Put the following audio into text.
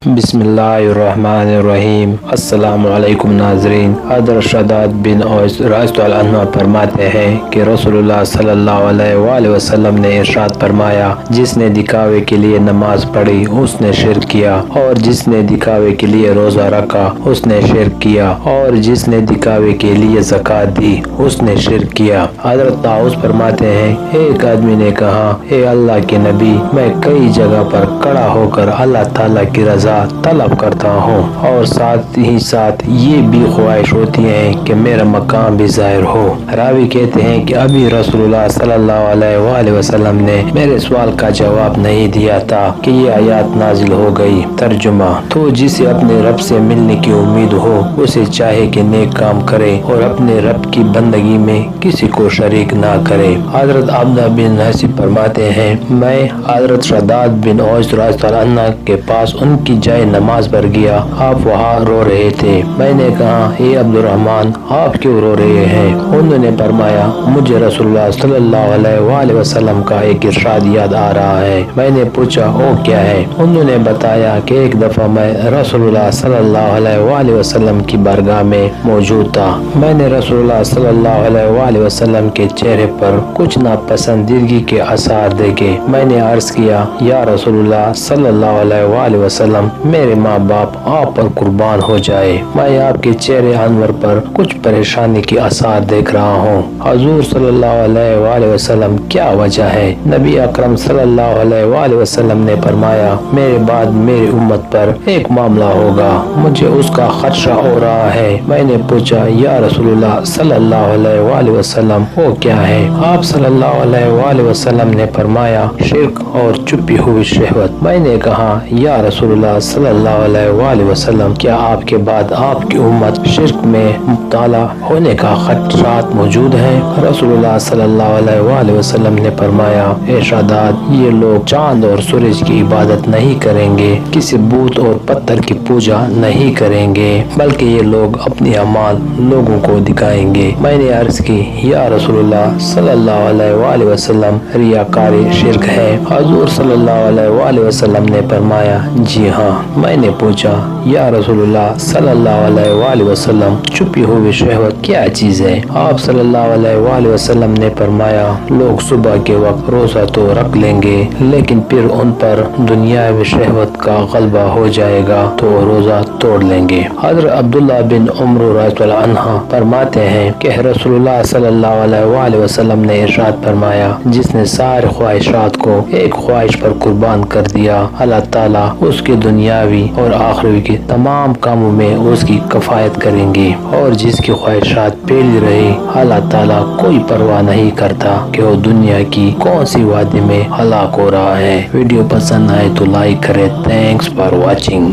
बिस्मिल्लाहिर्रहमानिर्रहीम। अस्सलामु अलैकुम नाज़रीन। हज़रत शद्दाद बिन औस रज़ियल्लाहु अन्हु फरमाते हैं कि रसूलुल्लाह सल्लल्लाहु अलैहि वसल्लम ने इरशाद फरमाया, जिसने दिखावे के लिए नमाज पढ़ी उसने शिर्क किया, और जिसने दिखावे के लिए रोज़ा रखा उसने शिर्क किया, और जिसने दिखावे के लिए ज़कात दी उसने शिर्क किया। हज़रत ताऊस फरमाते हैं, एक आदमी ने कहा, ए अल्लाह के नबी, मैं कई जगह पर खड़ा होकर अल्लाह ताला की रज़ा तलब करता हूँ, और साथ ही साथ ये भी ख्वाहिश होती है कि मेरा मकाम भी ज़ाहिर हो। रावी कहते हैं कि अभी रसूलुल्लाह सल्लल्लाहु अलैहि वसल्लम ने मेरे सवाल का जवाब नहीं दिया था कि ये आयत नाजिल हो गई। तर्जुमा, तो जिसे अपने रब से मिलने की उम्मीद हो उसे चाहे कि नेक काम करे और अपने रब की बंदगी में किसी को शरीक ना करे। हज़रत अब्दुल्लाह बिन हसीब फरमाते हैं, मैं हज़रत शद्दाद बिन औस रज़ियल्लाहु अन्हु के पास उनकी जाए नमाज पर गया। आप वहाँ रो रहे थे। मैंने कहा, हे अब्दुर्रहमान, आप क्यों रो रहे हैं? उन्होंने फरमाया, मुझे रसूलुल्लाह सल्लल्लाहु अलैहि वसल्लम का एक इरशाद याद आ रहा है। मैंने पूछा, वो क्या है? उन्होंने बताया कि एक दफा मैं रसूलुल्लाह सल्लल्लाहु अलैहि वसल्लम की बारगाह में मौजूद था। मैंने रसूलुल्लाह सल्लल्लाहु अलैहि वसल्लम के चेहरे पर कुछ नापसंदीदगी के आसार देखे। मैंने अर्ज किया, या रसूलुल्लाह सल्लल्लाहु अलैहि वसल्लम, मेरे माँ बाप आप पर कुर्बान हो जाए। मैं आपके चेहरे अनवर पर कुछ परेशानी के आसार देख रहा हूँ। हुजूर सल्लल्लाहु अलैहि वसल्लम, क्या वजह है? नबी अकरम सल्लल्लाहु अलैहि वसल्लम ने फरमाया, मेरे बाद मेरी उम्मत पर एक मामला होगा, मुझे उसका खदशा हो रहा है। मैंने पूछा, या रसूलुल्लाह सल्लल्लाहु अलैहि वसल्लम, वो क्या है? आप सल्लल्लाहु अलैहि वसल्लम ने फरमाया, शिर्क और छुपी हुई शहवत। मैंने कहा, या रसूलुल्लाह सल्लल्लाहु अलैहि वसल्लम, क्या आपके बाद आपकी उम्मत शिर्क में मुब्तला होने का खदशात मौजूद है? रसूलुल्लाह सल्लल्लाहु अलैहि वसल्लम ने फरमाया, ए शद्दाद, ये लोग चांद और सूरज की इबादत नहीं करेंगे, किसी बूत और पत्थर की पूजा नहीं करेंगे, बल्कि ये लोग अपनी अमाल लोगों को दिखाएंगे। मैंने अर्ज की, या रसूलुल्लाह सल्लल्लाहु अलैहि वसल्लम, रियाकारी शिर्क है? हुजूर सल्लल्लाहु अलैहि वसल्लम ने फरमाया, जी हाँ। मैंने पूछा, या रसूलुल्लाह सल्लल्लाहु अलैहि वसल्लम, छुपी हुई शहवत क्या चीज है? आप सल्लल्लाहु अलैहि वसल्लम ने फरमाया, लोग सुबह के वक्त रोजा तो रख लेंगे, लेकिन फिर उन पर दुनियावी शहवत का गलबा हो जाएगा तो रोजा तोड़ लेंगे। हज़रत अब्दुल्लाह बिन उमर रज़ियल्लाहु अन्हु फरमाते हैं कि रसूलुल्लाह सल्लल्लाहु अलैहि वसल्लम ने इरशाद फरमाया, जिसने सारे ख्वाहिशात को एक ख्वाहिश पर कुर्बान कर दिया, अल्लाह ताला उसके दुनियावी और आखिरी के तमाम कामों में उसकी कफायत करेंगे, और जिसकी ख्वाहिशात फैली रही, अल्लाह ताला कोई परवाह नहीं करता कि वो दुनिया की कौन सी वादी में हलाक हो रहा है। वीडियो पसंद आए तो लाइक करें। Thanks for watching.